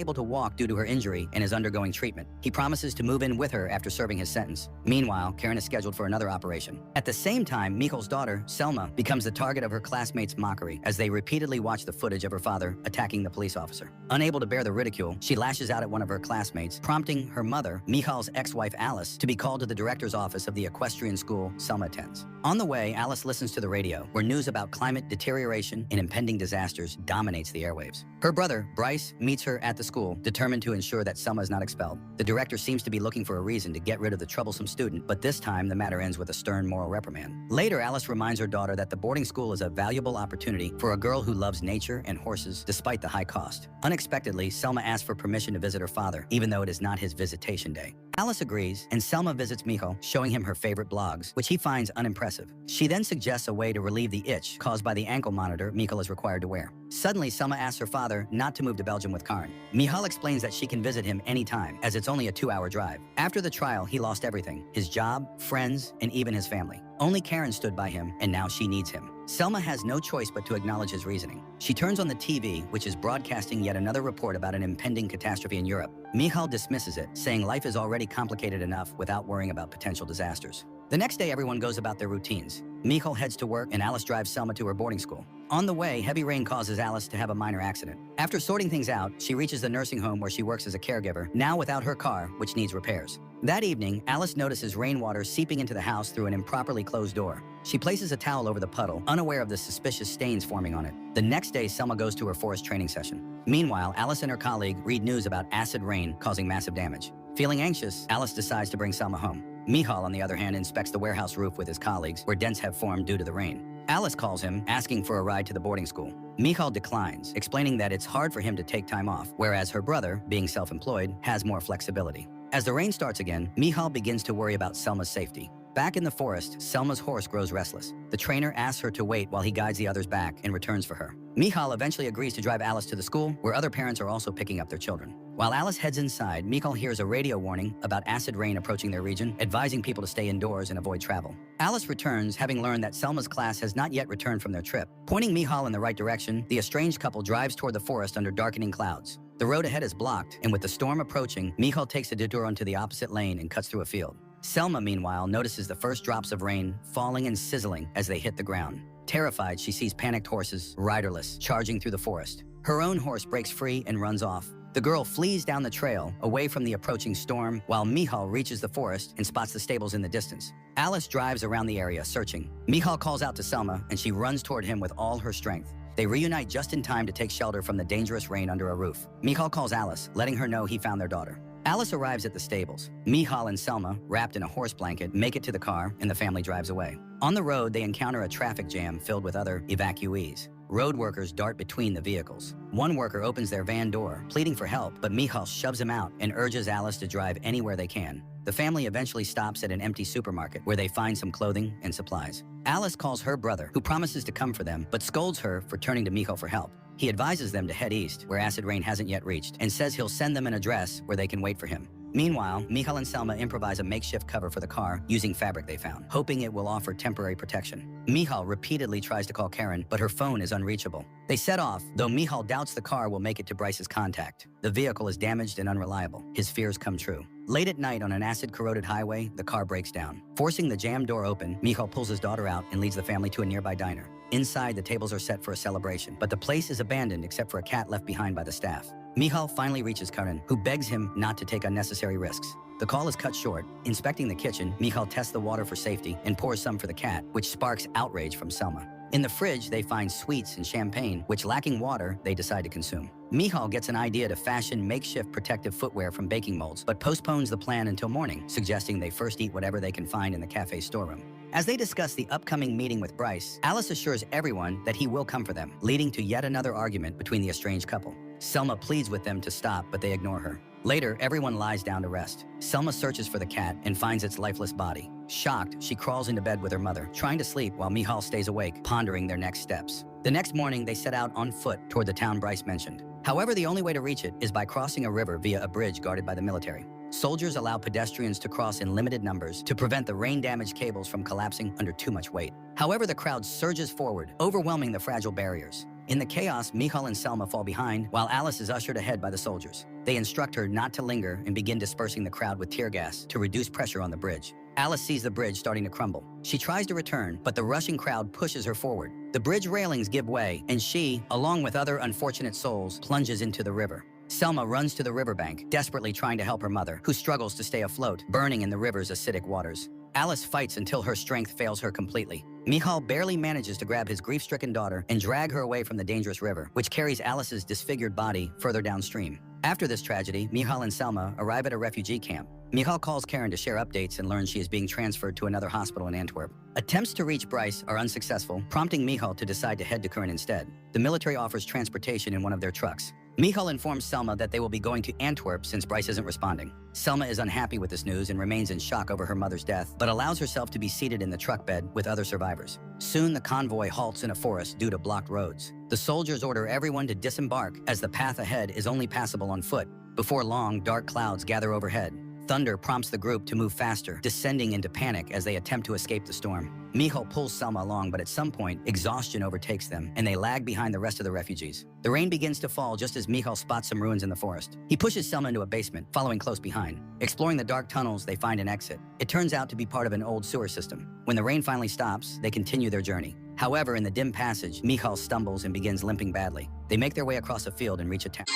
able to walk due to her injury and is undergoing treatment. He promises to move in with her after serving his sentence. Meanwhile, Karen is scheduled for another operation. At the same time, Michal's daughter, Selma, becomes the target of her classmates' mockery as they repeatedly watch the footage of her father attacking the police officer. Unable to bear the ridicule, she lashes out at one of her classmates, prompting her mother, Michal's ex-wife Alice, to be called to the director's office of the equestrian school Selma attends. On the way, Alice listens to the radio, where news about climate deterioration and impending disasters dominates the airwaves. Her brother, Bryce, meets her at the school, determined to ensure that Selma is not expelled. The director seems to be looking for a reason to get rid of the troublesome student, but this time the matter ends with a stern moral reprimand. Later, Alice reminds her daughter that the boarding school is a valuable opportunity for a girl who loves nature and horses despite the high cost. Unexpectedly, Selma asks for permission to visit her father, even though it is not his visitation day. Alice agrees, and Selma visits Michal, showing him her favorite blogs, which he finds unimpressive. She then suggests a way to relieve the itch caused by the ankle monitor Michal is required to wear. Suddenly, Selma asks her father not to move to Belgium with Karen. Michal explains that she can visit him anytime, as it's only a 2-hour drive. After the trial, he lost everything: his job, friends, and even his family. Only Karen stood by him, and now she needs him. Selma has no choice but to acknowledge his reasoning. She turns on the TV, which is broadcasting yet another report about an impending catastrophe in Europe. Michal dismisses it, saying life is already complicated enough without worrying about potential disasters. The next day, everyone goes about their routines. Michal heads to work, and Alice drives Selma to her boarding school. On the way, heavy rain causes Alice to have a minor accident. After sorting things out, she reaches the nursing home where she works as a caregiver, now without her car, which needs repairs. That evening, Alice notices rainwater seeping into the house through an improperly closed door. She places a towel over the puddle, unaware of the suspicious stains forming on it. The next day, Selma goes to her forest training session. Meanwhile, Alice and her colleague read news about acid rain causing massive damage. Feeling anxious, Alice decides to bring Selma home. Michal, on the other hand, inspects the warehouse roof with his colleagues, where dents have formed due to the rain. Alice calls him, asking for a ride to the boarding school. Michal declines, explaining that it's hard for him to take time off, whereas her brother, being self-employed, has more flexibility. As the rain starts again, Michal begins to worry about Selma's safety. Back in the forest, Selma's horse grows restless. The trainer asks her to wait while he guides the others back and returns for her. Michal eventually agrees to drive Alice to the school, where other parents are also picking up their children. While Alice heads inside, Michal hears a radio warning about acid rain approaching their region, advising people to stay indoors and avoid travel. Alice returns, having learned that Selma's class has not yet returned from their trip. Pointing Michal in the right direction, the estranged couple drives toward the forest under darkening clouds. The road ahead is blocked, and with the storm approaching, Michal takes a detour onto the opposite lane and cuts through a field. Selma, meanwhile, notices the first drops of rain falling and sizzling as they hit the ground. Terrified, she sees panicked horses, riderless, charging through the forest. Her own horse breaks free and runs off. The girl flees down the trail, away from the approaching storm, while Michal reaches the forest and spots the stables in the distance. Alice drives around the area, searching. Michal calls out to Selma, and she runs toward him with all her strength. They reunite just in time to take shelter from the dangerous rain under a roof. Michal calls Alice, letting her know he found their daughter. Alice arrives at the stables. Michal and Selma, wrapped in a horse blanket, make it to the car, and the family drives away. On the road, they encounter a traffic jam filled with other evacuees. Road workers dart between the vehicles. One worker opens their van door, pleading for help, but Michal shoves him out and urges Alice to drive anywhere they can. The family eventually stops at an empty supermarket, where they find some clothing and supplies. Alice calls her brother, who promises to come for them, but scolds her for turning to Michal for help. He advises them to head east, where acid rain hasn't yet reached, and says he'll send them an address where they can wait for him. Meanwhile, Michal and Selma improvise a makeshift cover for the car using fabric they found, hoping it will offer temporary protection. Michal repeatedly tries to call Karen, but her phone is unreachable. They set off, though Michal doubts the car will make it to Bryce's contact. The vehicle is damaged and unreliable. His fears come true. Late at night on an acid-corroded highway, the car breaks down. Forcing the jammed door open, Michal pulls his daughter out and leads the family to a nearby diner. Inside, the tables are set for a celebration, but the place is abandoned except for a cat left behind by the staff. Michal finally reaches Karen, who begs him not to take unnecessary risks. The call is cut short. Inspecting the kitchen, Michal tests the water for safety and pours some for the cat, which sparks outrage from Selma. In the fridge, they find sweets and champagne, which, lacking water, they decide to consume. Michal gets an idea to fashion makeshift protective footwear from baking molds, but postpones the plan until morning, suggesting they first eat whatever they can find in the cafe's storeroom. As they discuss the upcoming meeting with Bryce, Alice assures everyone that he will come for them, leading to yet another argument between the estranged couple. Selma pleads with them to stop, but they ignore her. Later, everyone lies down to rest. Selma searches for the cat and finds its lifeless body. Shocked, she crawls into bed with her mother, trying to sleep while Michal stays awake, pondering their next steps. The next morning, they set out on foot toward the town Bryce mentioned. However, the only way to reach it is by crossing a river via a bridge guarded by the military. Soldiers allow pedestrians to cross in limited numbers to prevent the rain-damaged cables from collapsing under too much weight. However, the crowd surges forward, overwhelming the fragile barriers. In the chaos, Michal and Selma fall behind while Alice is ushered ahead by the soldiers. They instruct her not to linger and begin dispersing the crowd with tear gas to reduce pressure on the bridge. Alice sees the bridge starting to crumble. She tries to return, but the rushing crowd pushes her forward. The bridge railings give way, and she, along with other unfortunate souls, plunges into the river. Selma runs to the riverbank, desperately trying to help her mother, who struggles to stay afloat, burning in the river's acidic waters. Alice fights until her strength fails her completely. Michal barely manages to grab his grief-stricken daughter and drag her away from the dangerous river, which carries Alice's disfigured body further downstream. After this tragedy, Michal and Selma arrive at a refugee camp. Michal calls Karen to share updates and learns she is being transferred to another hospital in Antwerp. Attempts to reach Bryce are unsuccessful, prompting Michal to decide to head to Karen instead. The military offers transportation in one of their trucks. Michal informs Selma that they will be going to Antwerp since Bryce isn't responding. Selma is unhappy with this news and remains in shock over her mother's death, but allows herself to be seated in the truck bed with other survivors. Soon, the convoy halts in a forest due to blocked roads. The soldiers order everyone to disembark, as the path ahead is only passable on foot. Before long, dark clouds gather overhead. Thunder prompts the group to move faster, descending into panic as they attempt to escape the storm. Michal pulls Selma along, but at some point, exhaustion overtakes them, and they lag behind the rest of the refugees. The rain begins to fall just as Michal spots some ruins in the forest. He pushes Selma into a basement, following close behind. Exploring the dark tunnels, they find an exit. It turns out to be part of an old sewer system. When the rain finally stops, they continue their journey. However, in the dim passage, Michal stumbles and begins limping badly. They make their way across a field and reach a town.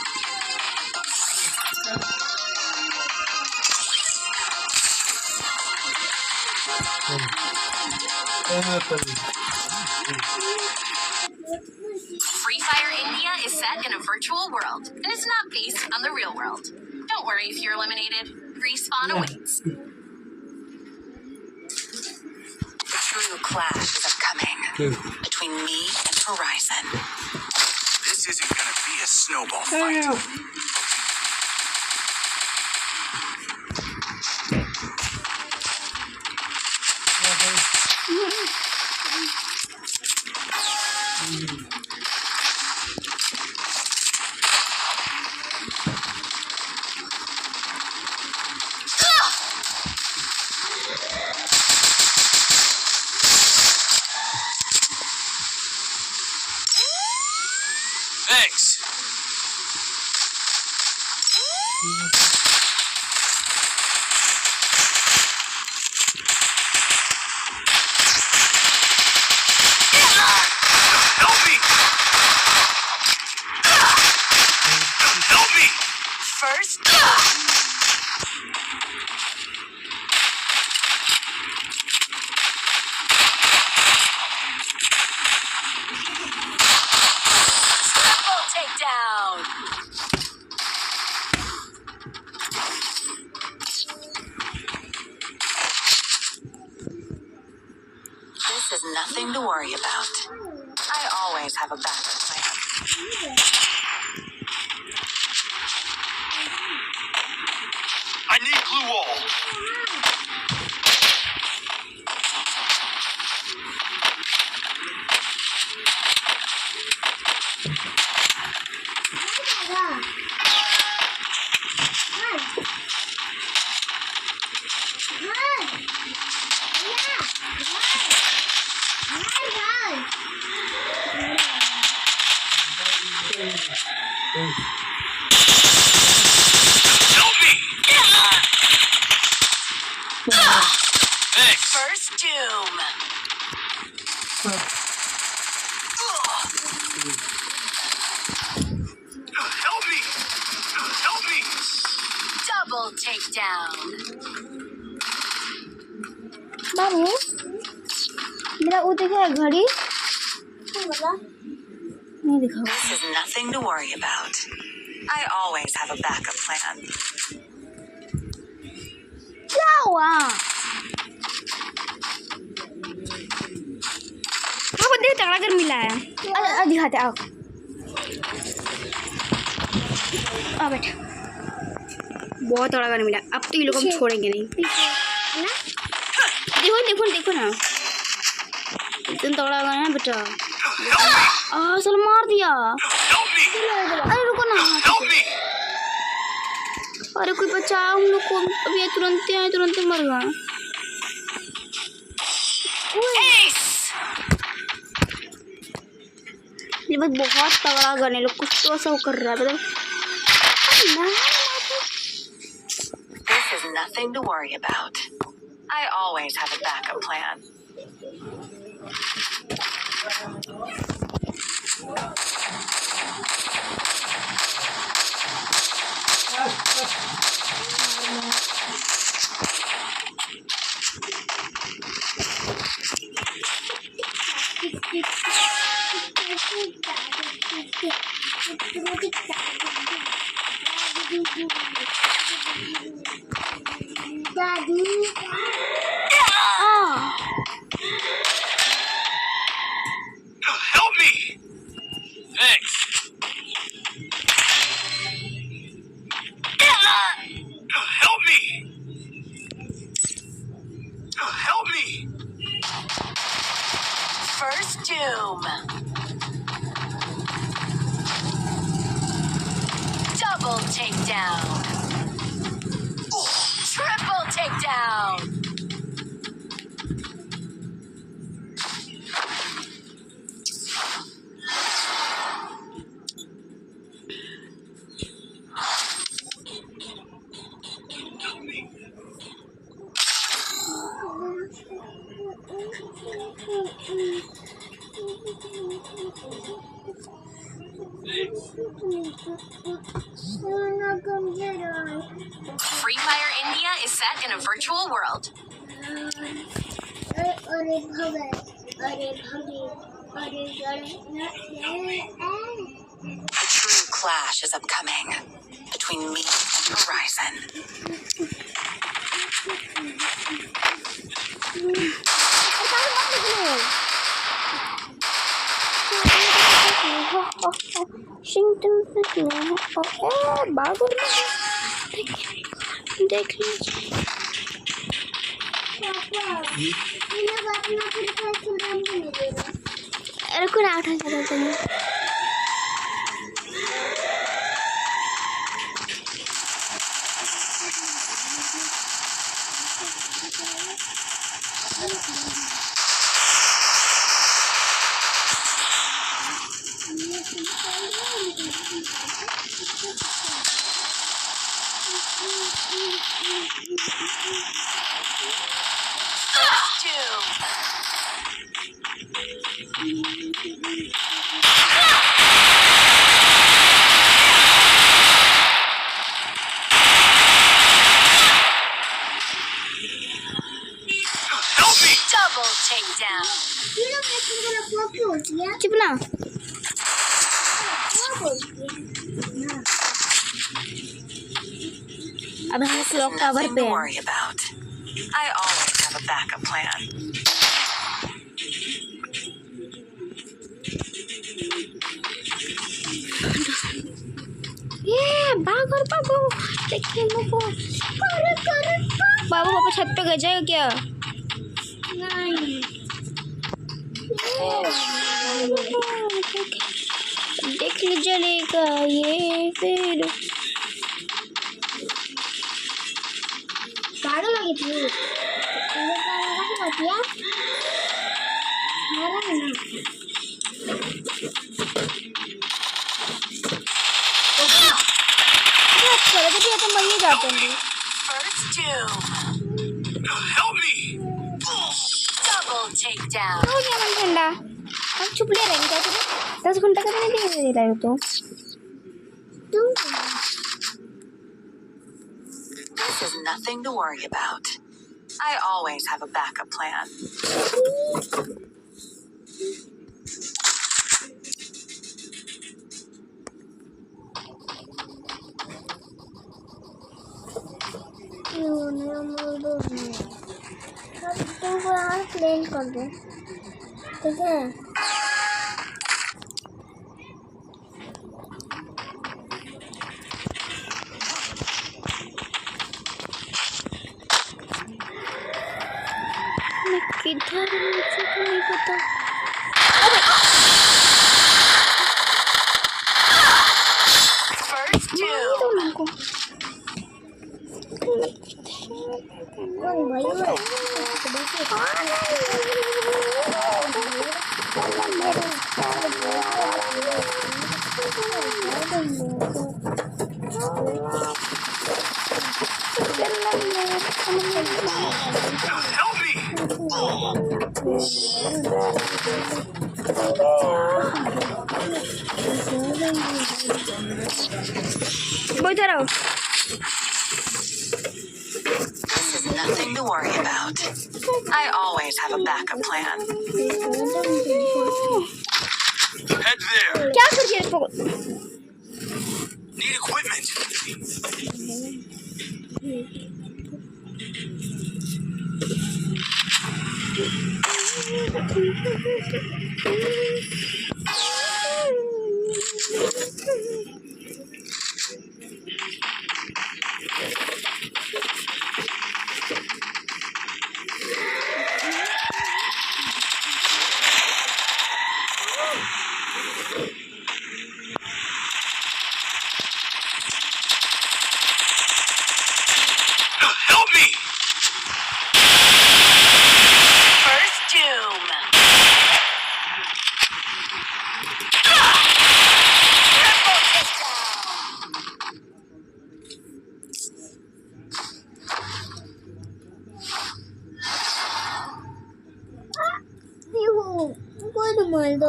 Free Fire India is set in a virtual world, and it's not based on the real world. Don't worry if you're eliminated. Respawn awaits. The true clash is upcoming between me and Horizon. This isn't gonna be a snowball fight. Thanks. Help me! Help me! First, Triple takedown! this is nothing to worry about. I always have a backup plan. I need glue wall. Help me! Thanks. First doom. Help me! Help me! Double takedown! बाबू मेरा वो देखा है घड़ी नहीं दिखा This is nothing to worry about. I always have a backup plan. क्या हुआ आपको देख तगड़ा कर मिला है दिखाते आओ आ बैठ बहुत तगड़ा कर मिला अब तो ये लोग हम छोड़ेंगे नहीं देखो देखो देखो ना इतना तगड़ा गाना है बेटा चल मार दिया Help me! अरे रुको ना Help me! अरे कोई बचाओ हम लोग को अभी ये तुरंत मर गया Ace! ये बस बहुत तगड़ा गन है, लोग कुछ तो ऐसा कर रहा है मतलब This is nothing to worry about. I always have a backup plan. Help me! Thanks. Help me! Help me! First doom. Double takedown. Triple takedown. Free Fire India is set in a virtual world. The true clash is upcoming between me and Horizon. देख लीजिए रुको ना, 8,000 तुम्हें First doom. Help me! Double takedown. चुप ना अब हम clock tower Nothing पे to हैं worry about. I always have a backup plan. ये भागो भागो देखिए बाबू बाबू पापा छत पे गए जाएगा क्या नहीं देख ली जलेगा ये फिर गाड़ी लगी थी तो मरिए जाते हैं First doom. Help me! Double takedown. हो गया मन ठंडा हम चुप ले रहेंगे क्या तुम 10 घंटा का नहीं दे रहे हो तो This is nothing to worry about. I always have a backup plan. Plan कर दो ठीक है मैं किधर हूँ मुझे तो नहीं पता First doom. उनको भाई Help me! Voy tarao. This is nothing to worry about. I always have a backup plan. Head there. क्या कर रही है इसको? Need equipment. Help me! First doom. Puedo muerto.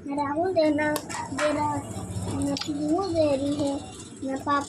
Era un de na, no pudimos ver, dije, na papa.